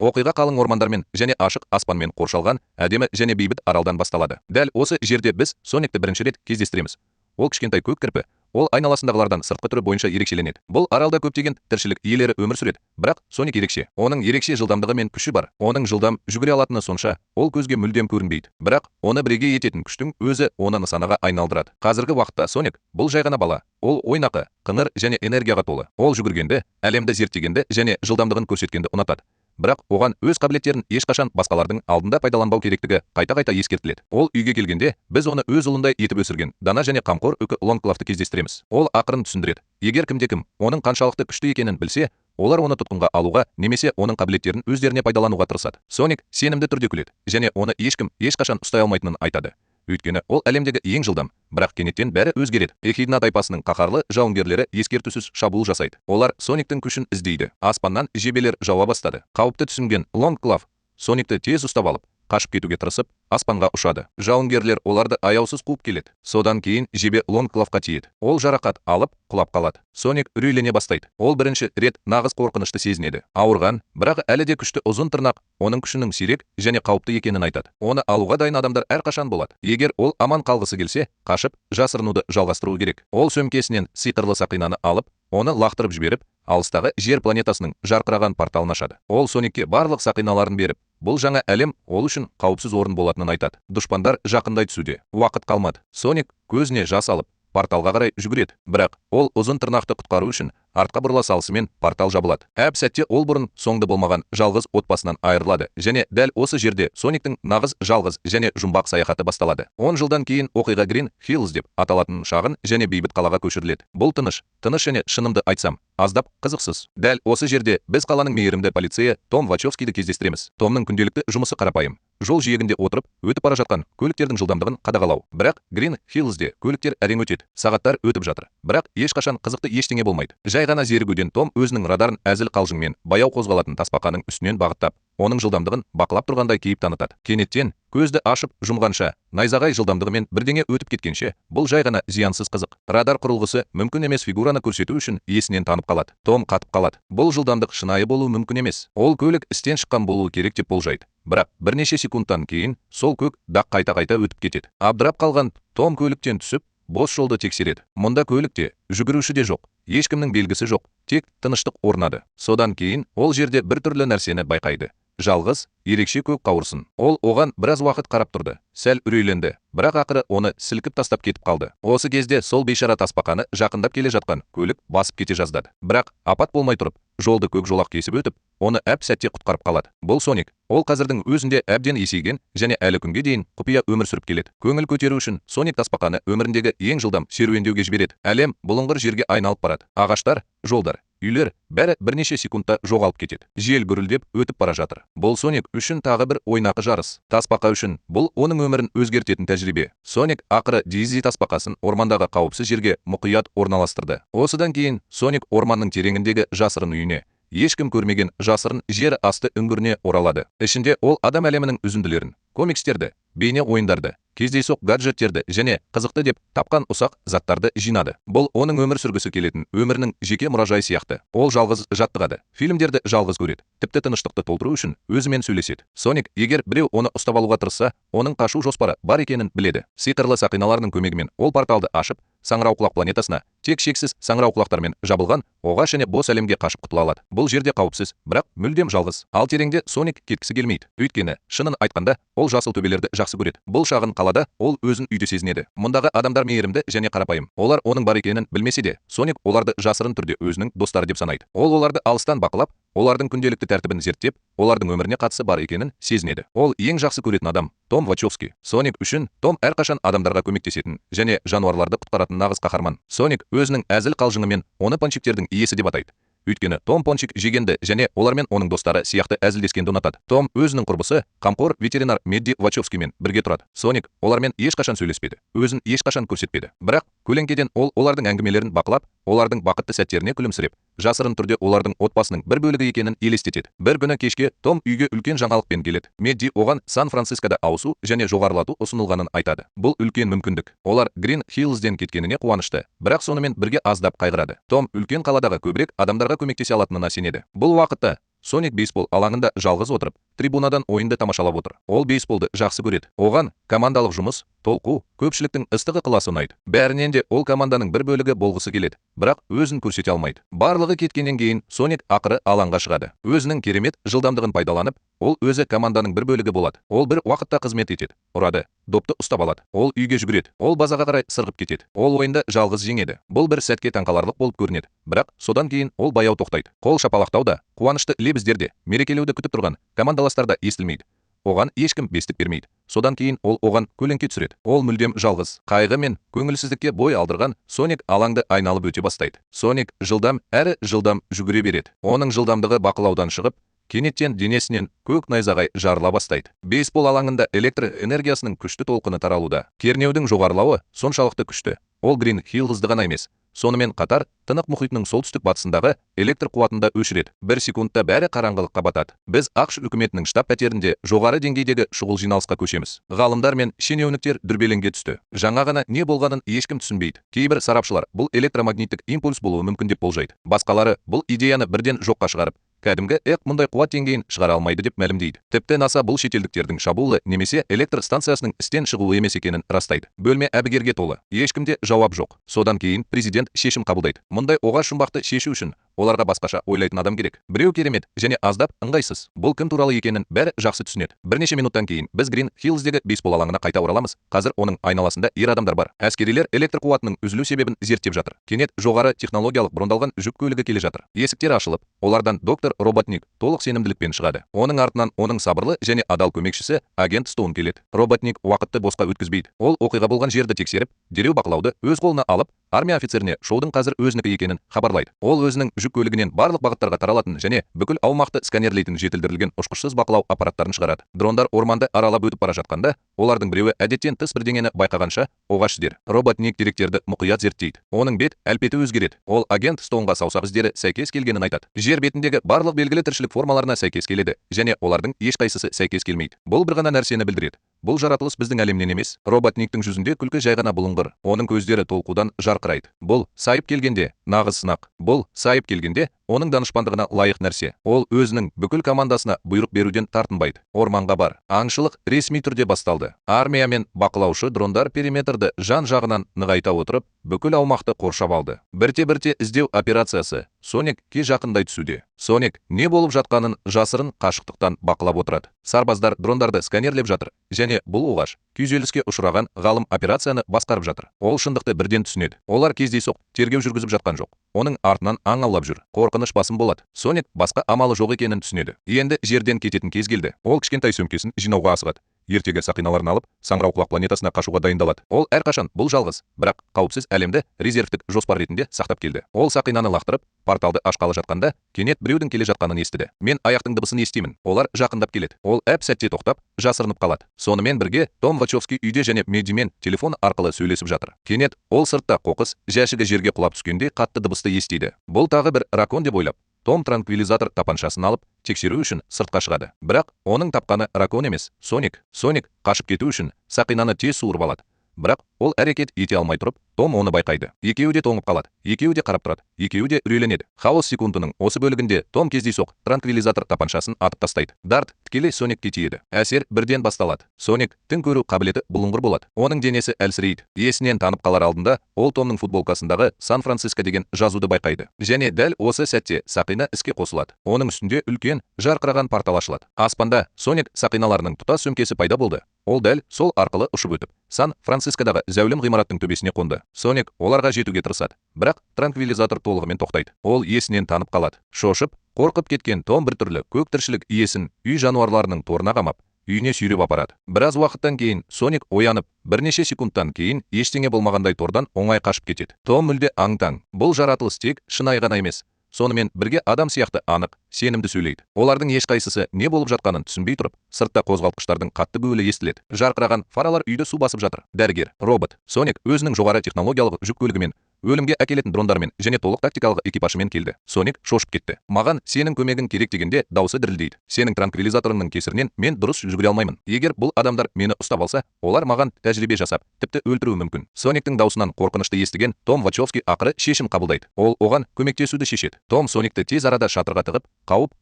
Оқиға қалың ормандармен және ашық аспанмен қоршалған әдемі және бейбіт аралдан басталады. Дәл осы жерде біз Соникті бірінші рет кездестіреміз. Ол кішкентай көк кірпі, ол айналасындағылардан сыртқы түрі бойынша ерекшеленеді. Бұл аралда көптеген тіршілік иелері өмір сүреді, бірақ Соник ерекше. Оның ерекше жылдамдығы мен күші бар. Оның жылдам жүгіре алатыны сонша, ол көзге мүлдем көрінбейді. Бірақ оны бірегей ететін күштің өзі оны нысанаға айналдырады. Қазіргі уақытта Соник бұл жай ғана бала. Ол ойнақы, қыңыр және энергияға толы. Ол жүгіргенді, әлемді зерттегенді және жылдамдығын көрсеткенді ұнатады. Бірақ оған өз қабілеттерін ешқашан басқалардың алдында пайдаланбау керектігі қайта-қайта ескертіледі. Ол үйге келгенде біз оны өз ұлындай етіп өсірген дана және қамқор үкі Лонгклавты кездестіреміз. Ол ақырын түсіндіреді. Егер кімде-кім оның қаншалықты күшті екенін білсе, олар оны тұтқынға алуға немесе оның қабілеттерін өздеріне пайдалануға тырысады. Соник сенімді түрде күледі және оны ешкім ешқашан ұстай алмайтынын айтады. Өйткені ол әлемдегі ең жылдам, бірақ кенеттен бәрі өзгереді. Эхидна тайпасының қаһарлы жауынгерлері ескертусіз шабуыл жасайды. Олар Сониктің күшін іздейді. Аспаннан жебелер жауа бастады. Қауіпті түсінген Лонгклав Соникті тез ұстап алып, қашып кетуге тырысып, аспанға ұшады. Жауынгерлер оларды аяусыз қуып келеді. Содан кейін жебе Лонгклавқа тиеді. Ол жарақат алып, құлап қалады. Соник үрейлене бастайды. Ол бірінші рет нағыз қорқынышты сезінеді. Ауырған, бірақ әлі де күшті ұзын тырнақ оның күшінің сирек және қауіпті екенін айтады. Оны алуға дайын адамдар әрқашан болады. Егер ол аман қалғысы келсе, қашып, жасырынуды жалғастыру керек. Ол сөмкесінен сиқырлы сақинаны алып, оны лақтырып жіберіп, алыстағы жер планетасының жарқыраған порталын ашады. Ол Соникке барлық сақиналарын беріп, бұл жаңа әлем ол үшін қауіпсіз орын болатынын айтады. Дұшпандар жақындай түсуде. Уақыт қалмады. Соник көзіне жас алып, порталға қарай жүгіреді. Бірақ ол ұзын тырнақты құтқару үшін артқа бұрыла салысымен портал жабылады. Әп сәтте ол бұрын соңды болмаған жалғыз отбасынан айырылады және дәл осы жерде Сониктің нағыз жалғыз және жұмбақ саяхаты басталады. 10 жылдан кейін оқиға Green Hills деп аталатын шағын және бейбіт қалаға көшіріледі. Бұл тыныш және шынымды айтсам, аздап қызықсыз. Дәл осы жерде біз қаланың мейірімді полицейі Том Вачовскийді кездестіреміз. Томның күнделікті жұмысы қарапайым. Жол жиегінде отырып, өтіп бара жатқан көліктердің жылдамдығын қадағалау. Бірақ Green Hillsде көліктер әрең өтеді. Сағаттар өтіп жатыр. Бірақ ешқашан қызықты ештеңе болмайды. Жай ғана зерігуден Том өзінің радарын әзіл қалжыңмен баяу қозғалатын тасбақаның үстінен бағыттап, оның жылдамдығын бақылап тұрғандай кейіп танытады. Кенеттен көзді ашып жұмғанша, найзағай жылдамдығымен бірдеңе өтіп кеткенше, бұл жай ғана зиянсыз қызық. Радар құрылғысы мүмкін емес фигураны көрсету үшін есінен танып қалады. Том қатып қалады. Бұл жылдамдық шынайы болуы мүмкін емес. Ол көлік істен шыққан болуы керек деп болжайды. Бірақ бірнеше секундтан кейін сол көк дақ қайта-қайта өтіп кетеді. Абдырап қалған Том көліктен түсіп, бос жолды тексереді. Мұнда көлікте, жүгіруші де жоқ, ешкімнің белгісі жоқ, тек тыныштық орнады. Содан кейін ол жерде бір түрлі нәрсені байқайды. Жалғыз, ерекше көк қауырсын. Ол оған біраз уақыт қарап тұрды. Сәл үрейленді, бірақ ақыры оны сілкіп тастап кетіп қалды. Осы кезде сол бейшара тасбақаны жақындап келе жатқан көлік басып кете жаздады. Бірақ апат болмай тұрып, жолды көк жолақ кесіп өтіп, оны әп сәтте құтқарып қалады. Бұл Соник. Ол қазірдің өзінде әбден есейген және әлі күнге дейін құпия өмір сүріп келеді. Көңіл көтеру үшін Соник тасбақаны өміріндегі ең жылдам серуендеуге жібереді. Әлем бұлыңғыр жерге айналып барады. Ағаштар, жолдар, үйлер бәрі бірнеше секундта жоғалып кетеді. Жел гүрілдеп өтіп бара жатыр. Бұл Соник үшін тағы бір ойнақы жарыс. Тасбақа үшін бұл оның өмірін өзгертетін тәжірибе. Соник ақыры Дейзи тасбақасын ормандағы қауіпсіз жерге мұқият орналастырды. Осыдан кейін Соник орманның тереңіндегі жасырын үйіне, ешкім көрмеген жасырын жер асты үңгіріне оралады. Ішінде ол адам әлемінің үзінділерін, комикстерді, бейне ойындарды, кездейсоқ гаджеттерді және қызықты деп тапқан ұсақ заттарды жинады. Бұл оның өмір сүргісі келетін өмірінің жеке мұражайы сияқты. Ол жалғыз жаттығады, фильмдерді жалғыз көреді, тіпті тыныштықты толтыру үшін өзімен сөйлеседі. Соник, егер біреу оны ұстап алуға тырысса, оның қашу жоспары бар екенін біледі. Сиқырлы сақиналарының көмегімен ол порталды ашып, Саңырауқұлақ планетасына тек шексіз саңырауқұлақтармен жабылған оғаш және бос әлемге қашып құтыла алады. Бұл жерде қауіпсіз, бірақ мүлдем жалғыз. Ал тереңде Соник кеткісі келмейді. Өйткені, шынын айтқанда, ол жасыл төбелерді жақсы көреді. Бұл шағын қалада ол өзін үйде сезінеді. Мұндағы адамдар мейірімді және қарапайым. Олар оның бар екенін білмесе де, Соник оларды жасырын түрде өзінің достары деп санайды. Ол оларды алыстан бақылап, олардың күнделікті тәртібін зерттеп, олардың өміріне қатысы бар екенін сезінеді. Ол ең жақсы көретін адам Том Вачовский. Соник үшін Том әрқашан адамдарға көмектесетін және жануарларды құтқаратын нағыз қаһарман. Соник өзінің әзіл қалжыңымен оны пончиктердің иесі деп атайды. Өйткені Том пончик жегенді және олармен оның достары сияқты әзілдескенді ұнатады. Том өзінің құрбысы, қамқор ветеринар Медди Вачовскиймен бірге тұрады. Соник олармен ешқашан сөйлеспеді, өзін ешқашан көрсетпеді. Бірақ көлеңкеден ол олардың әңгімелерін бақылап, олардың бақытты сәттеріне күлімсіреп, жасырын түрде олардың отбасының бір бөлігі екенін елестетеді. Бір күні кешке Том үйге үлкен жаңалықпен келеді. Медди оған Сан-Францискода ауысу және жоғарылату ұсынылғанын айтады. Бұл үлкен мүмкіндік. Олар Green Hillsден кеткеніне қуанышты, бірақ сонымен бірге аздап қайғырады. Том үлкен қаладағы көбірек адамдарға көмектесе алатынына сенеді. Бұл уақытта Соник бейсбол алаңында жалғыз отырып, трибунадан ойынды тамашалап отыр. Ол бейсболды жақсы көреді. Оған командалық жұмыс, толқу, көпшіліктің ыстығы ықыласы ұнайды. Бәрінен де ол команданың бір бөлігі болғысы келеді, бірақ өзін көрсете алмайды. Барлығы кеткеннен кейін Соник ақыры алаңға шығады. Өзінің керемет жылдамдығын пайдаланып, ол өзі команданың бір бөлігі болады. Ол бір уақытта қызмет етеді, ұрады, допты ұстап алады. Ол үйге жүгіреді, ол базаға қарай сырғып кетеді. Ол ойында жалғыз жеңеді. Бұл бір сәтке таңқаларлық болып көрінеді, бірақ содан кейін ол баяу тоқтайды. Қол шапалақтау да, қуанышты лебіздер де, мерекелеуді күтіп тұрған командаластар да естілмейді. Оған ешкім бестік бермейді. Содан кейін ол оған көлеңке түсіреді. Ол мүлдем жалғыз. Қайғы мен көңілсіздікке бой алдырған Соник алаңды айналып өте бастайды. Соник жылдам әрі жылдам жүгіре береді. Оның жылдамдығы бақылаудан шығып, кенеттен денесінен көк найзағай жарыла бастайды. Бейсбол алаңында электр энергиясының күшті толқыны таралуда. Кернеудің жоғарылауы соншалықты күшті. Ол Грин Хиллзды ғана емес, сонымен қатар Тынық мұхитының солтүстік батысындағы электр қуатын да өшіреді. Бір секундта бәрі қараңғылыққа батады. Біз ақш үкіметінің штаб пәтерінде жоғары деңгейдегі шұғыл жиналысқа көшеміз. Ғалымдар мен шенеуніктер дүрбелеңге түсті. Жаңа ғана не болғанын ешкім түсінбейді. Кейбір сарапшылар бұл электромагниттік импульс болуы мүмкін деп болжайды. Басқалары бұл идеяны бірден жоққа шығарып, кәдімгі мұндай қуат деңгейін шығара алмайды деп мәлімдейді. Тіпті НАСА бұл шетелдіктердің шабуылы немесе электр станциясының істен шығуы емес екенін растайды. Бөлме әбігерге толы. Ешкімде жауап жоқ. Содан кейін президент шешім қабылдайды. Мұндай оғаш жұмбақты шешу үшін оларға басқаша ойлайтын адам керек. Біреу керемет және аздап ыңғайсыз. Бұл кім туралы екенін бәрі жақсы түсінеді. Бірнеше минуттан кейін біз Грин Хиллздегі бейсбол алаңына қайта ораламыз. Қазір оның айналасында ер адамдар бар. Әскерилер электр қуатының үзілу себебін зерттеп жатыр. Кенет жоғары технологиялық брондалған жүк көлігі келе жатыр. Есіктер ашылып, олардан доктор Роботник толық сенімділікпен шығады. Оның артынан оның сабырлы және адал көмекшісі агент Стоун келеді. Роботник уақытты босқа өткізбейді. Ол оқиға болған жерді тексеріп, дереу бақылауды өз қолына алып, армия офицеріне шоудың қазір өзінікі екенін хабарлайды. Ол өзінің жүк көлігінен барлық бағыттарға таралатын және бүкіл аумақты сканерлейтін жетілдірілген ұшқышсыз бақылау аппараттарын шығарады. Дрондар орманды аралап өтіп бара жатқанда, олардың біреуі әдеттен тыс бірдеңені байқағанша оғаш іздер. Роботник деректерді мұқият зерттейді. Оның бет әлпеті өзгереді. Ол агент Стоунға саусақ іздері сәйкес келгенін айтады. Жер бетіндегі барлық белгілі тіршілік формаларына сәйкес келеді және олардың ешқайсысы сәйкес келмейді. Бұл бір ғана нәрсені білдіреді. Бұл жаратылыс біздің әлемнен емес. Роботниктің жүзінде күлкі жай ғана бұлыңғыр. Оның көздері толқудан жарқырайды. Бұл сайып келгенде нағыз сынақ. Бұл сайып келгенде оның данышпандығына лайық нәрсе. Ол өзінің бүкіл командасына бұйрық беруден тартынбайды. Орманға бар. Аңшылық ресми түрде басталды. Армия мен бақылаушы дрондар периметрді жан-жағынан нығайта отырып, бүкіл аумақты қоршап алды. Бірте-бірте іздеу операциясы Соникке жақындай түсуде. Соник не болып жатқанын жасырын қашықтықтан бақылап отырады. Сарбаздар дрондарды сканерлеп жатыр және бұл оғаш күйзеліске ұшыраған ғалым операцияны басқарып жатыр. Ол шындықты бірден түсінеді. Олар кездейсоқ тергеу жүргізіп жатқан жоқ. Оның артынан аң аулап жүр. Қорқыныш басым болады. Соник басқа амалы жоқ екенін түсінеді. Енді жерден кететін кез келді. Ол кішкентай сөмкесін жинауға асығады. Ертегі сақиналарын алып, Саңырауқұлақ планетасына қашуға дайындалады. Ол әрқашан бұл жалғыз, бірақ қауіпсіз әлемді резервтік жоспар ретінде сақтап келді. Ол сақинаны лақтырып, порталды ашқалы жатқанда, кенет біреудің келе жатқанын естіді. Мен аяқтың дыбысын естимін. Олар жақындап келеді. Ол әп сәтте тоқтап, жасырынып қалады. Сонымен бірге Том Вачовски үйде және Медимен телефон арқылы сөйлесіп жатыр. Кенет ол сыртта қоқыс жәшігі жерге құлап түскенде қатты дыбысты естиді. Бұл тағы бір ракон деп ойлап, Том транквилизатор тапаншасын алып, тексеру үшін сыртқа шығады. Бірақ оның тапқаны ракон емес, Соник. Соник қашып кету үшін сақинаны тез суырып алады. Бірақ ол әрекет ете алмай тұрып, Том оны байқайды. Екеуі де тоңып қалады. Екеуі де қарап тұрады. Екеуі де үрейленеді. Хаос секундының осы бөлігінде Том кездейсоқ транквилизатор тапаншасын атып тастайды. Дарт тікелей Соникке тиеді. Әсер бірден басталады. Соник тің көру қабілеті бұлыңғыр болады. Оның денесі әлсірейді. Есінен танып қалар алдында ол Томның футболкасындағы Сан-Франциско деген жазуды байқайды. Және дәл осы сәтте сақина іске қосылады. Оның үстінде үлкен жарқыраған портал ашылады. Аспанда Соник сақиналарының тұтас сөмкесі пайда болды. Ол дәл сол арқылы ұшып өтіп, Сан-Францискодағы зәулім ғимараттың төбесіне қонды. Соник оларға жетуге тырысады, бірақ транквилизатор толығымен тоқтайды. Ол есінен танып қалады. Шошып, қорқып кеткен Том біртүрлі көк тіршілік иесін үй жануарларының торына қамап, үйіне сүйреп апарады. Біраз уақыттан кейін Соник оянып, бірнеше секундтан кейін ештеңе болмағандай тордан оңай қашып кетеді. Том мүлде аң-таң. Бұл жаратылыс тек шынайы ғана емес, сонымен бірге адам сияқты анық, сенімді сөйлейді. Олардың ешқайсысы не болып жатқанын түсінбей тұрып, сыртта қозғалтқыштардың қатты гуілі естіледі. Жарқыраған фаралар үйді су басып жатыр. Дәрігер, робот, Соник өзінің жоғары технологиялық жүк көлігімен өлімге әкелетін дрондармен және толық тактикалық экипажымен келді. Соник шошып кетті. Маған сенің көмегің керек дегенде даусы дірілдейді. Сенің транквилизаторыңның кесірінен мен дұрыс жүгіре алмаймын. Егер бұл адамдар мені ұстап алса, олар маған тәжірибе жасап, тіпті өлтіруі мүмкін. Сониктің даусынан қорқынышты естіген Том Вачовски ақыры шешім қабылдайды. Ол оған көмектесуді шешеді. Том Соникті тез арада шатырға тығып,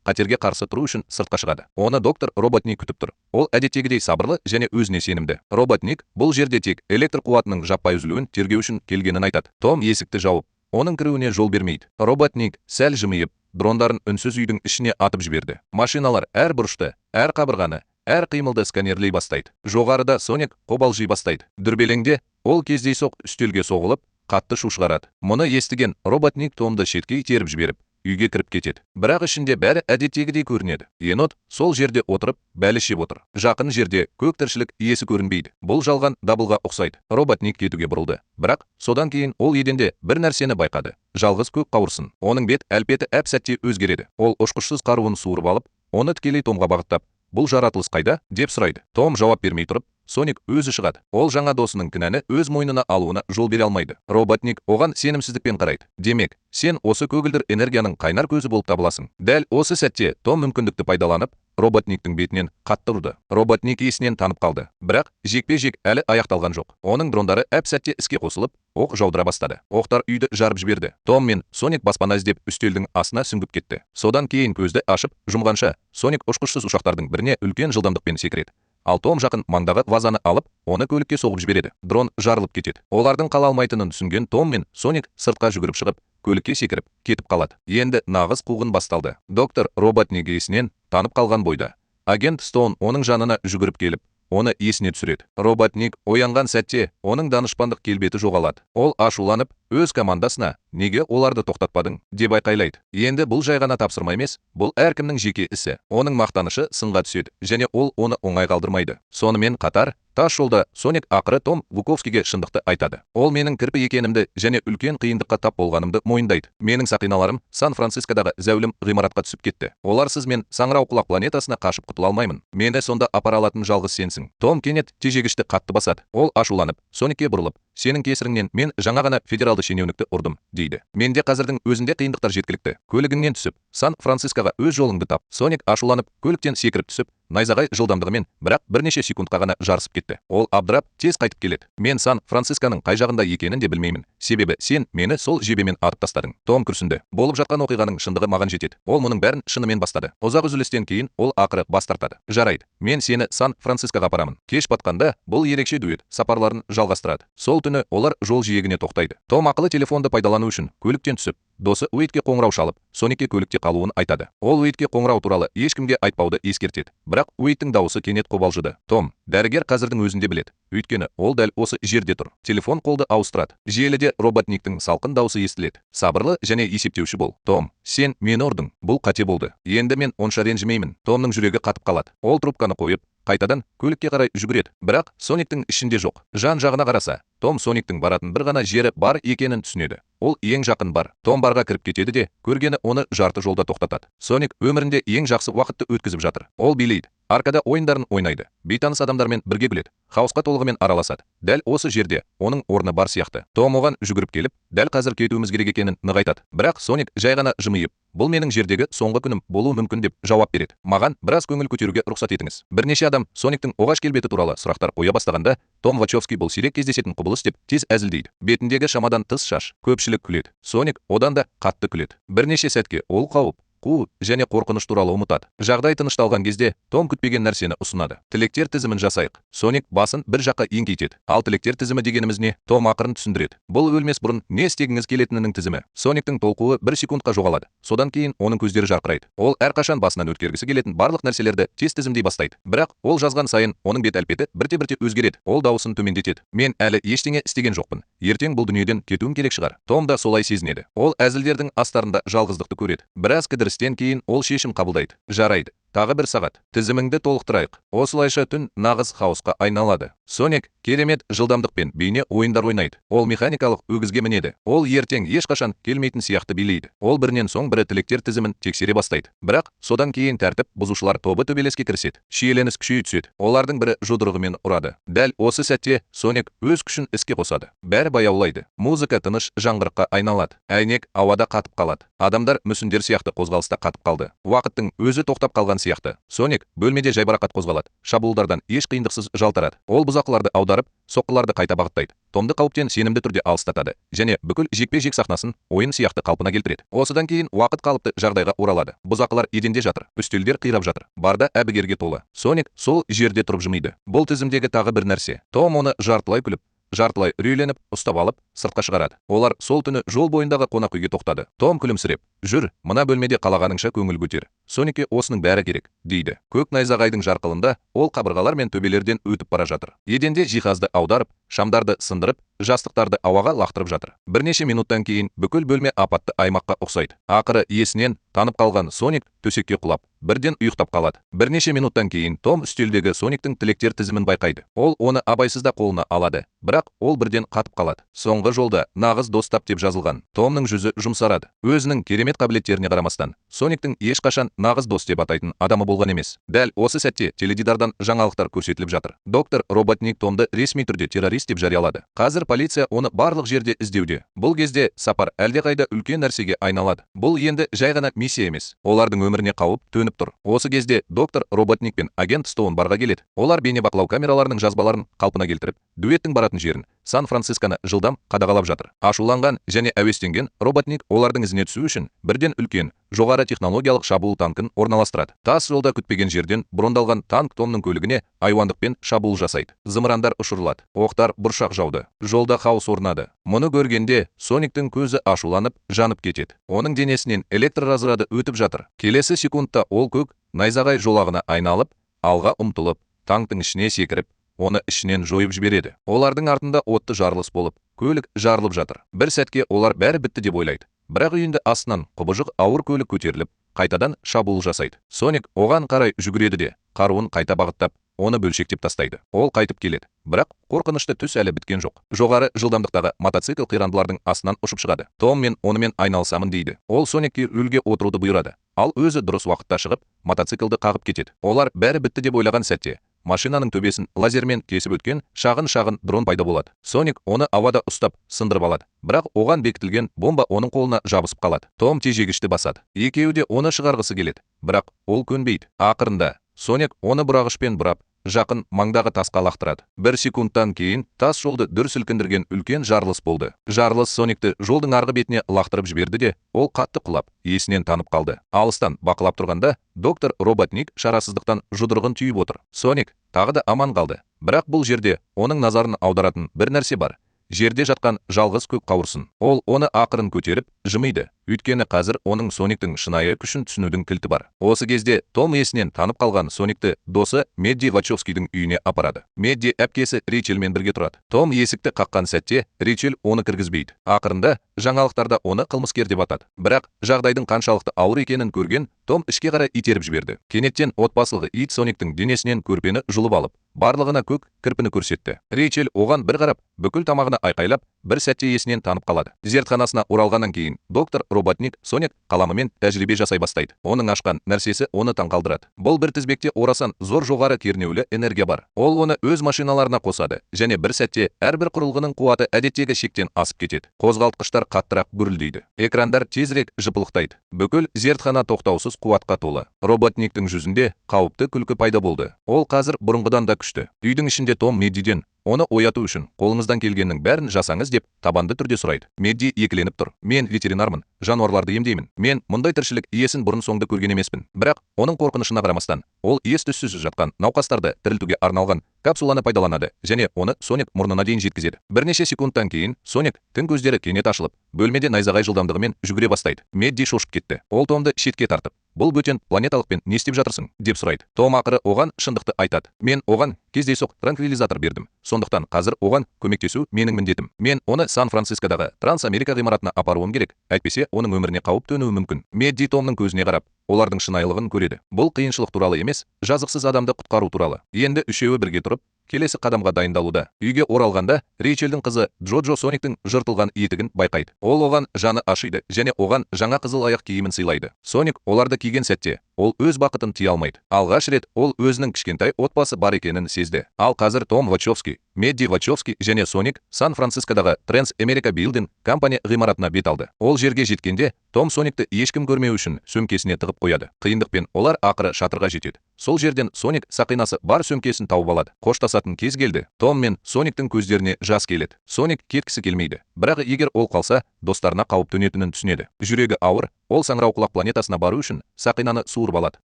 қатерге қарсы тұру үшін сыртқа шығады. Оны доктор Роботник күтіп тұр. Ол әдеттегідей сабырлы және өзіне сенімді. Роботник бұл жерде тек электр қуатының жаппай үзілуін тергеу үшін келгенін айтады. Том есікті жауып, оның кіруіне жол бермейді. Роботник сәл жымиып, дрондарын үнсіз үйдің ішіне атып жіберді. Машиналар әр бұрышты, әр қабырғаны, әр қимылды сканерлей бастайды. Жоғарыда Соник қобалжи бастайды. Дүрбелеңде ол кездейсоқ үстелге соғылып, қатты шу шығарады. Мұны естіген Роботник Томды шетке итеріп жіберіп, үйге кіріп кетеді. Бірақ ішінде бәрі әдеттегідей көрінеді. Енот сол жерде отырып, бәлі жеп отыр. Жақын жерде көк тіршілік иесі көрінбейді. Бұл жалған дабылға ұқсайды. Роботник кетуге бұрылды. Бірақ содан кейін ол еденде бір нәрсені байқады. Жалғыз көк қауырсын. Оның бет әлпеті әп-сәтте өзгереді. Ол ұшқышсыз қаруын суырып алып, оны тікелей Томға бағыттап, бұл жаратылыс қайда деп сұрайды. Том жауап бермей тұрып, Соник өзі шығады. Ол жаңа досының кінәні өз мойнына алуына жол бере алмайды. Роботник оған сенімсіздікпен қарайды. Демек, сен осы көгілдір энергияның қайнар көзі болып табыласың. Дәл осы сәтте Том мүмкіндікті пайдаланып, Роботниктің бетінен қатты ұрды. Роботник есінен танып қалды. Бірақ жекпе-жек әлі аяқталған жоқ. Оның дрондары әп-сәтте іске қосылып, оқ жаудыра бастады. Оқтар үйді жарып жіберді. Том мен Соник баспана іздеп үстелдің астына сүңгіп кетті. Содан кейін көзді ашып, жұмғанша, Соник ұшқышсыз ұшақтардың біріне үлкен жылдамдықпен секіреді. Ал Том жақын маңдағы вазаны алып, оны көлікке соғып жібереді. Дрон жарылып кетеді. Олардың қала алмайтынын түсінген Том мен Соник сыртқа жүгіріп шығып, көлікке секіріп кетіп қалады. Енді нағыз қуғын басталды. Доктор Роботник есінен танып қалған бойда. Агент Стоун оның жанына жүгіріп келіп, оны есіне түсіреді. Роботник оянған сәтте оның данышпандық келбеті жоғалады. Ол ашуланып, өз командасына «Неге оларды тоқтатпадың?» деп айқайлайды. Енді бұл жай ғана тапсырма емес, бұл әркімнің жеке ісі. Оның мақтанышы сынға түседі және ол оны оңай қалдырмайды. Сонымен қатар, тас жолда Соник ақыры Том Вуковскийге шындықты айтады. Ол менің кірпі екенімді және үлкен қиындыққа тап болғанымды мойындайды. Менің сақиналарым Сан-Францискодағы зәулім ғимаратқа түсіп кетті. Олар сіз мен Саңырауқұлақ планетасына қашып құтыла алмаймын. Мені сонда апара алатын жалғыз сенсің. Том кенет тежегішті қатты басады. Ол ашуланып, Соникке бұрылып, сенің кесіріңнен мен жаңа ғана федералды шенеунікті ұрдым, дейді. Менде қазірдің өзінде қиындықтар жеткілікті. Көлігіңнен түсіп, Сан-Францискоға өз жолыңды тап. Соник ашуланып, көліктен секіріп түсіп, найзағай жылдамдығымен, бірақ бірнеше секундқа ғана жарысып кетті. Ол абдырап, тез қайтып келеді. Мен Сан-Францисконың қай жағында екенін де білмеймін. Себебі сен мені сол жебемен атып тастадың. Том күрсінді. Болып жатқан оқиғаның шындығы маған жетеді. Ол мұның бәрін шынымен бастады. Ұзақ үзілістен кейін ол ақыры бас тартады. Жарайды. Мен сені Сан-Францискоға апарамын. Кеш батқанда бұл ерекше дуэт сапарларын жалғастырады. Сол түні олар жол жиегіне тоқтайды. Том ақылы телефонды пайдалану үшін көліктен түсіп, досы Уитке қоңырау шалып, Соникке көлікте қалуын айтады. Ол Уитке қоңырау туралы ешкімге айтпауды ескертеді. Бірақ Уиттің дауысы кенет қобалжыды. Том, дәрігер қазірдің өзінде біледі. Өйткені ол дәл осы жерде тұр. Телефон қолды ауыстырады. Желіде Роботниктің салқын дауысы естіледі. Сабырлы және есептеуші бол. Том, сен мені ұрдың. Бұл қате болды. Енді мен онша ренжімеймін. Томның жүрегі қатып қалады. Ол трубканы қойып, қайтадан көлікке қарай жүгіреді. Бірақ Сониктің ішінде жоқ. Жан-жағына қараса, Том Сониктің баратын бір ғана жері бар екенін түсінеді. Ол ең жақын бар. Том барға кіріп кетеді де, көргені оны жарты жолда тоқтатады. Соник өмірінде ең жақсы уақытты өткізіп жатыр. Ол билейді. Аркада ойындарын ойнайды. Бейтаныс адамдармен бірге күледі. Хаосқа толығымен араласады. Дәл осы жерде оның орны бар сияқты. Том оған жүгіріп келіп, дәл қазір кетуіміз керек екенін нығайтады. Бірақ Соник жай ғана жымиып, бұл менің жердегі соңғы күнім болуы мүмкін деп жауап береді. Маған біраз көңіл көтеруге рұқсат етіңіз. Бірнеше адам Сониктің оғаш келбеті туралы сұрақтар қоя бастағанда, Том Вачовски бұл сирек кездесетін құбылыс деп тез әзілдейді. Бетіндегі шамадан тыс шаш, көпшілік күледі. Соник одан да қатты күледі. Бірнеше сәтке ол қауіп, қу және қорқыныш туралы ұмытады. Жағдай тынышталған кезде Том күтпеген нәрсені ұсынады. Тілектер тізімін жасайық. Соник басын бір жаққа еңкейтеді. Ал тілектер тізімі дегеніміз не? Том ақырын түсіндіреді. Бұл өлмес бұрын не істегіңіз келетінінің тізімі. Сониктің толқуы бір секундқа жоғалады. Содан кейін оның көздері жарқырайды. Ол әрқашан басынан өткергісі келетін барлық нәрселерді тез тізімдей бастайды. Бірақ ол жазған сайын оның бет әлпеті бірте-бірте өзгереді. Ол дауысын төмендетеді. Мен әлі ештеңе істеген жоқпын. Ертең бұл дүниеден кетуім керек шығар. Том да солай сезінеді. Ол әзілдердің астарында жалғыздықты көреді. Біраз кідірістен кейін ол шешім қабылдайды. Жарайды. Тағы бір сағат. Тізіміңді толықтырайық. Осылайша түн нағыз хаосқа айналады. Соник керемет жылдамдықпен бейне ойындар ойнайды. Ол механикалық өгізге мінеді. Ол ертең ешқашан келмейтін сияқты билейді. Ол бірінен соң бірі тілектер тізімін тексере бастайды. Бірақ содан кейін тәртіп бұзушылар тобы төбелеске кіріседі. Шиеленіс күшейе түседі. Олардың бірі жұдырығымен ұрады. Дәл осы сәтте Соник өз күшін іске қосады. Бәрі баяулайды. Музыка тыныш жаңғырыққа айналады. Әйнек ауада қатып қалады. Адамдар мүсіндер сияқты қозғалыста қатып қалды. Уақыттың өзі тоқтап қалған сияқты. Соник бөлмеде жайбарақат қозғалады. Шабуылдардан еш қиындықсыз жалтарады. Ол бұзақыларды аударып, соққыларды қайта бағыттайды. Томды қауіптен сенімді түрде алыстатады және бүкіл жекпе-жек сахнасын ойын сияқты қалпына келтіреді. Осыдан кейін уақыт қалыпты жағдайға оралады. Бұзақылар еденде жатыр, үстелдер қирап жатыр. Барда әбігерге толы. Соник сол жерде тұрып жымиды. Бұл тізімдегі тағы бір нәрсе. Том оны жартылай күліп, жартылай үрейленіп ұстап алып сыртқа шығарады. Олар сол түні жол бойындағы қонақ үйге тоқтады. Том күлімсіреп, жүр, мына бөлмеде қалағаныңша көңіл көтер. Соникке осының бәрі керек, дейді. Көк найзағайдың жарқылында ол қабырғалар мен төбелерден өтіп бара жатыр. Еденде жиһазды аударып, шамдарды сындырып, жастықтарды ауаға лақтырып жатыр. Бірнеше минуттан кейін бүкіл бөлме апатты аймаққа ұқсайды. Ақыры есінен танып қалған Соник төсекке құлап, бірден ұйықтап қалады. Бірнеше минуттан кейін Том үстелдегі Сониктің тілектер тізімін байқайды. Ол оны абайсызда қолына алады, бірақ ол бірден қатып қалады. Соңғы жолда нағыз достап деп жазылған. Томның жүзі жұмсарады. Өзінің керемет қабілеттеріне қарамастан, Сониктің ешқашан нағыз дос деп атайтын адамы болған емес. Дәл осы сәтте теледидардан жаңалықтар көрсетіліп жатыр. Доктор Роботник Томды ресми түрде террорист деп жариялады. Қазір полиция оны барлық жерде іздеуде. Бұл кезде сапар әлдеқайда үлкен нәрсеге айналады. Бұл енді жай ғана миссия емес. Олардың өміріне қауіп төніп тұр. Осы кезде доктор Роботник пен агент Стоун барға келеді. Олар бейнебақылау камераларының жазбаларын қалпына келтіріп, дуэттің баратын жерін Сан-Францисконы жылдам қадағалап жатыр. Ашуланған және әуестенген Роботник олардың ізіне түсу үшін бірден үлкен, жоғары технологиялық шабуыл танкін орналастырады. Тас жолда күтпеген жерден бұрындалған танк Томның көлігіне айуандықпен шабуыл жасайды. Зымырандар ұшырылады. Оқтар бұршақ жауды. Жолда хаос орнады. Мұны көргенде Сониктің көзі ашуланып, жанып кетеді. Оның денесінен электр разряды өтіп жатыр. Келесі секундта ол көк найзағай жолағына айналып, алға ұмтылып, танктың ішіне секіріп, оны ішінен жойып жібереді. Олардың артында отты жарылыс болып, көлік жарылып жатыр. Бір сәтке олар бәрі бітті деп ойлайды. Бірақ үйінде астынан құбыжық ауыр көлік көтеріліп, қайтадан шабуыл жасайды. Соник оған қарай жүгіреді де, қаруын қайта бағыттап, оны бөлшектеп тастайды. Ол қайтып келеді. Бірақ қорқынышты түс әлі біткен жоқ. Жоғары жылдамдықтағы мотоцикл қирандылардың астынан ұшып шығады. Том мен онымен айналысамын дейді. Ол Соникке рөлге отыруды бұйырады. Ал өзі дұрыс уақытта шығып, мотоциклді қағып кетеді. Олар бәрі бітті деп ойлаған сәтте машинаның төбесін лазермен кесіп өткен шағын дрон пайда болады. Соник оны ауада ұстап, сындырып алады. Бірақ оған бекітілген бомба оның қолына жабысып қалады. Том тежегішті басады. Екеуі де оны шығарғысы келеді. Бірақ ол көнбейді. Ақырында Соник оны бұрағышпен бұрап, жақын маңдағы тасқа лақтырады. Бір секундтан кейін тас жолды дүр сілкіндірген үлкен жарылыс болды. Жарылыс Соникті жолдың арғы бетіне лақтырып жіберді де, ол қатты құлап, есінен танып қалды. Алыстан бақылап тұрғанда, доктор Роботник шарасыздықтан жұдырығын түйіп отыр. Соник тағы да аман қалды. Бірақ бұл жерде оның назарын аударатын бір нәрсе бар. Жерде жатқан жалғыз көк қауырсын. Ол оны ақырын көтеріп, жымиды. Өйткені қазір оның Сониктің шынайы күшін түсінудің кілті бар. Осы кезде Том есінен танып қалған Соникті досы Медди Вачовскийдің үйіне апарады. Медди әпкесі Ричельмен бірге тұрады. Том есікті қаққан сәтте Ричель оны кіргізбейді. Ақырында жаңалықтарда оны қылмыскер деп атады. Бірақ жағдайдың қаншалықты ауыр екенін көрген Том ішке қарай итеріп жіберді. Кенеттен отбасылығы ит Сониктің денесінен көрпені жұлып алып, барлығына көк кірпіні көрсетті. Ричель оған бір қарап, бүкіл тамағына айқайлап, бір сәтте есінен танып қалады. Зертханасына оралғаннан кейін доктор Роботник Соник қаламымен тәжірибе жасай бастайды. Оның ашқан нәрсесі оны таңқалдырады. Бұл бір тізбекте орасан зор жоғары кернеулі энергия бар. Ол оны өз машиналарына қосады және бір сәтте әрбір құрылғының қуаты әдеттегі шектен асып кетеді. Қозғалтқыштар қаттырақ гүрілдейді. Экрандар тезірек жыпылықтайды. Бүкіл зертхана тоқтаусыз қуатқа толы. Роботниктің жүзінде қауіпті күлкі пайда болды. Ол қазір бұрынғыдан да күшті. Үйдің ішінде Том Меддиден оны ояту үшін қолыңыздан келгеннің бәрін жасаңыз деп табанды түрде сұрайды. Медди екіленіп тұр. Мен ветеринармын, жануарларды емдеймін. Мен мұндай тіршілік иесін бұрын соңды көрген емеспін. Бірақ оның қорқынышына қарамастан, ол ес-түссіз жатқан науқастарды тірілтуге арналған капсуланы пайдаланады және оны Соник мұрнына дейін жеткізеді. Бірнеше секундтан кейін Соник тің көздері кенет ашылып, бөлмеде найзағай жылдамдығымен жүгіре бастайды. Медди шошып кетті. Ол Томды шетке тартып, бұл бөтен планеталықпен не істеп жатырсың деп сұрайды. Том ақыры оған шындықты айтады. Мен оған кездейсоқ транквилизатор бердім. Сондықтан қазір оған көмектесу менің міндетім. Мен оны Сан-Францискодағы Трансамерика ғимаратына апаруым керек. Әйтпесе оның өміріне қауіп төнуі мүмкін. Медди Томның көзіне қарап, олардың шынайылығын көреді. Бұл қиыншылық туралы емес, жазықсыз адамды құтқару туралы. Енді үшеуі бірге тұрып, келесі қадамға дайындалуда. Үйге оралғанда, Рейчелдің қызы Джоджо Сониктің жыртылған етігін байқайды. Ол оған жаны ашиды және оған жаңа қызыл аяқ киімін сыйлайды. Соник оларды киген сәтте, ол өз бақытын тия алмайды. Алғаш рет ол өзінің кішкентай отбасы бар екенін сезді. Ал қазір Том Вачовски, Медди Вачовски және Соник Сан-Францискодағы Trans America Building компания ғимаратына бет алды. Ол жерге жеткенде, Том Соникті ешкім көрмеу үшін сөмкесіне тығып қояды. Қиындықпен олар ақыры шатырға жетеді. Сол жерден Соник сақинасы бар сөмкесін тауып алады. Қоштасатын кез келді. Том мен Сониктің көздеріне жас келеді. Соник кеткісі келмейді. Бірақ егер ол қалса, достарына қауіп төнетінін түсінеді. Жүрегі ауыр, ол Саңырауқұлақ планетасына бару үшін сақинаны суырып алады.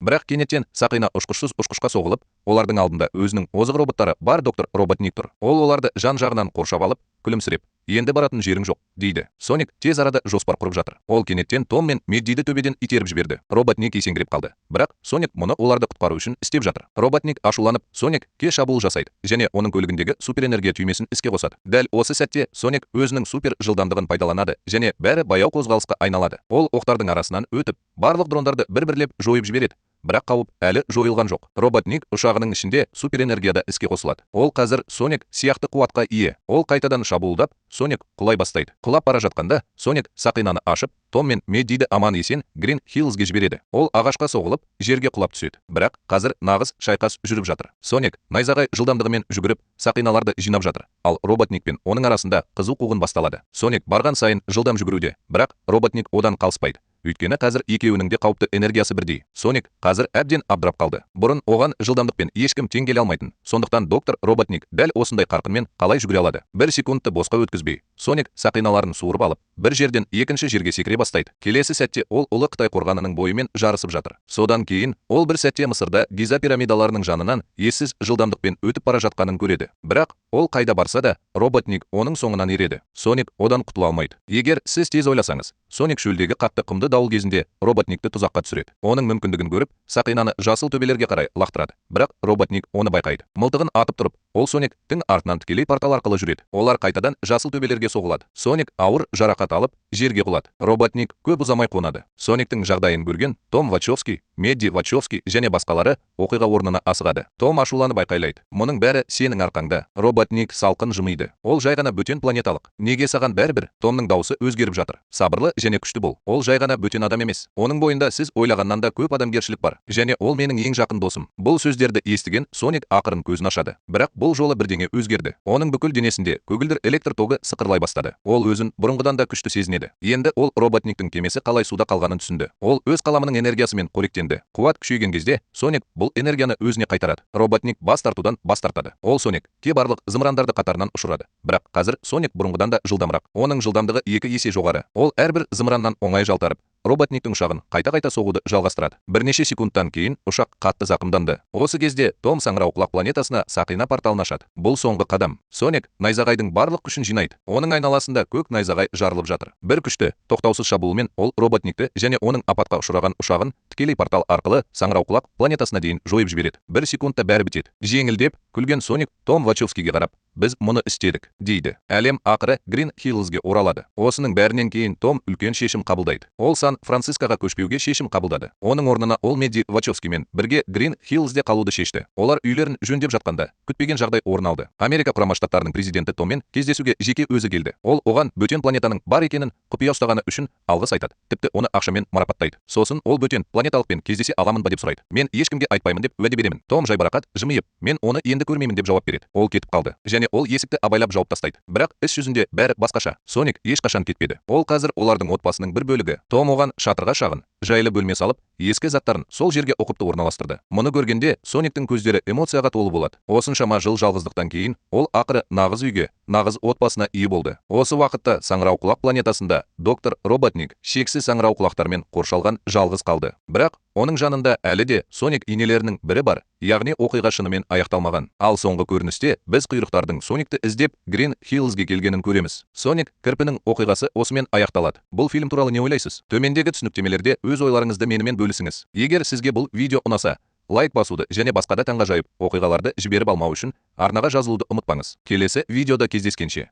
Бірақ кенеттен сақина ұшқышсыз ұшқышқа соғылып, олардың алдында өзінің озық роботтары бар доктор Роботник тұр. Ол оларды жан-жағынан қоршап алып, күлімсіреп, енді баратын жерің жоқ, дейді. Соник тез арада жоспар құрып жатыр. Ол кенеттен Том мен Меддиді төбеден итеріп жіберді. Роботник есеңгіреп қалды. Бірақ Соник мұны оларды құтқару үшін істеп жатыр. Роботник ашуланып, Соникке шабуыл жасайды және оның көлігіндегі суперэнергия түймесін іске қосады. Дәл осы сәтте Соник өзінің супер жылдамдығын пайдаланады және бәрі баяу қозғалысқа айналады. Ол оқтардың арасынан өтіп, барлық дрондарды бір-бірлеп жойып жібереді. Бірақ қауіп әлі жойылған жоқ. Роботник ұшағының ішінде суперэнергияда іске қосылады. Ол қазір Соник сияқты қуатқа ие. Ол қайтадан шабуылдап, Соник құлай бастайды. Құлап бара жатқанда, Соник сақинаны ашып, Том мен Меддиді аман-есен Грин Хиллзге жібереді. Ол ағашқа соғылып, жерге құлап түседі. Бірақ қазір нағыз шайқас жүріп жатыр. Соник найзағай жылдамдығымен жүгіріп, сақиналарды жинап жатыр. Ал Роботник пен оның арасында қызу қуғын басталады. Соник барған сайын жылдам жүгіруде, бірақ Роботник одан қалыспайды. Өйткені қазір екеуінің де қауіпті энергиясы бірдей. Соник қазір әбден абдырап қалды. Бұрын оған жылдамдықпен ешкім тең келе алмайтын. Сондықтан доктор Роботник дәл осындай қарқынмен қалай жүгіре алады? Бір секундты босқа өткізбей, Соник сақиналарын суырып алып, бір жерден екінші жерге секіре бастайды. Келесі сәтте ол ұлы Қытай қорғанының бойымен жарысып жатыр. Содан кейін ол бір сәтте Мысырда Гиза пирамидаларының жанынан ессіз жылдамдықпен өтіп бара жатқанын көреді. Бірақ ол қайда барса да, Роботник оның соңынан ереді. Соник одан құтыла алмайды. Егер сіз тез ойласаңыз, Соник шөлдегі қатты құмды дауыл кезінде Роботникті тұзаққа түсіреді. Оның мүмкіндігін көріп, сақинаны жасыл төбелерге қарай лақтырады. Бірақ Роботник оны байқайды. Мылтығын атып тұрып, ол Сониктің артынан тікелей портал арқылы жүреді. Олар қайтадан жасыл төбелерге соғылады. Соник ауыр жарақат алып, жерге құлады. Роботник көп ұзамай қонады. Сониктің жағдайын көрген Том Вачовски, Медди Вачовски және басқалары оқиға орнына асығады. Том ашуланып айқайлайды. Мұның бәрі сенің арқаңда. Роботник салқын жымиды. Ол жай ғана бөтен планеталық. Неге саған бәрібір? Томның дауысы өзгеріп жатыр. Сабырлы және күшті бол. Ол жай ғана бөтен адам емес. Оның бойында сіз ойлағаннан да көп адамгершілік бар. Және ол менің ең жақын досым. Бұл сөздерді естіген Соник ақырын көзін ашады. Бірақ бұл жолы бірдеңе өзгерді. Оның бүкіл денесінде көгілдір электр тогы сықырлай бастады. Ол өзін бұрынғыдан да күшті сезінеді. Енді ол Роботниктің кемесі қалай суда қалғанын түсінді. Ол өз қаламының энергиясымен қоректенді. Қуат күшейген кезде Соник бұл энергияны өзіне қайтарады. Роботник бас тартудан бас тартады. Ол Соникке барлық зымырандарды қатарынан ұшырады. Бірақ қазір Соник бұрынғыдан да жылдамырақ. Оның жылдамдығы 2 есе жоғары. Ол әрбір зымыраннан оңай жалтарып, Роботниктің ұшағын қайта-қайта соғуды жалғастырады. Бірнеше секундтан кейін ұшақ қатты зақымданды. Осы кезде Том Саңырауқұлақ планетасына сақина порталын ашады. Бұл соңғы қадам. Соник найзағайдың барлық күшін жинайды. Оның айналасында көк найзағай жарылып жатыр. Бір күшті, тоқтаусыз шабуылмен ол Роботникті және оның апатқа ұшыраған ұшағын тікелей портал арқылы Саңырауқұлақ планетасына дейін жойып жібереді. Бір секундта бәрі бітеді. Жеңілдеп, күлген Соник Том Вачовскиге қарап, біз мұны істедік, дейді. Әлем ақыры Грин Хиллзге оралады. Осының бәрінен кейін Том үлкен шешім қабылдайды. Ол Сан-Францискоға көшпеуге шешім қабылдады. Оның орнына ол Медди Вачовскимен бірге Грин Хиллзде қалуды шешті. Олар үйлерін жөндеп жатқанда күтпеген жағдай орын алды. Америка құрама штаттарының президенті Томмен кездесуге жеке өзі келді. Ол оған бөтен планетаның бар екенін құпия ұстағаны үшін алғыс айтады. Тіпті оны ақшамен марапаттайды. Сосын ол бөтен планеталықпен кездесе аламын ба деп сұрайды. Мен ешкімге айтпаймын деп уәде беремін. Том жайбарақат жымиып, мен оны енді көрмеймін деп жауап береді. Ол кетіп қалды. Және ол есікті абайлап жауып тастайды. Бірақ іс жүзінде бәрі басқаша. Соник ешқашан кетпеді. Ол қазір олардың отбасының бір бөлігі. Том оған шатырға шағын, жайлы бөлме салып, ескі заттарын сол жерге ұқыпты орналастырды. Мұны көргенде Сониктің көздері эмоцияға толы болады. Осыншама жыл жалғыздықтан кейін ол ақыры нағыз үйге, нағыз отбасына ие болды. Осы уақытта Саңырауқұлақ планетасында доктор Роботник шексіз саңырауқұлақтармен қоршалған жалғыз қалды. Бірақ оның жанында әлі де Соник инелерінің бірі бар, яғни оқиға шынымен аяқталмаған. Ал соңғы көріністе біз құйрықтардың Соникті іздеп Грин Хиллзге келгенін көреміз. Соник кірпінің оқиғасы осымен аяқталады. Бұл фильм туралы не ойлайсыз? Төмендегі түсініктемелерде өз ойларыңызды менімен бөлісіңіз. Егер сізге бұл видео ұнаса, лайк басуды және басқа да таңғажайып оқиғаларды жіберіп алмау үшін арнаға жазылуды ұмытпаңыз. Келесі видеода кездескенше.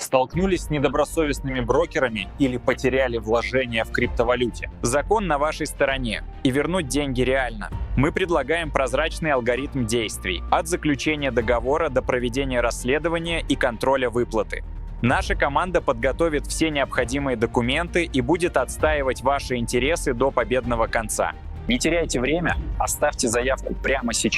Столкнулись с недобросовестными брокерами или потеряли вложения в криптовалюте? Закон на вашей стороне, и вернуть деньги реально. Мы предлагаем прозрачный алгоритм действий, от заключения договора до проведения расследования и контроля выплаты. Наша команда подготовит все необходимые документы и будет отстаивать ваши интересы до победного конца. Не теряйте время, оставьте заявку прямо сейчас.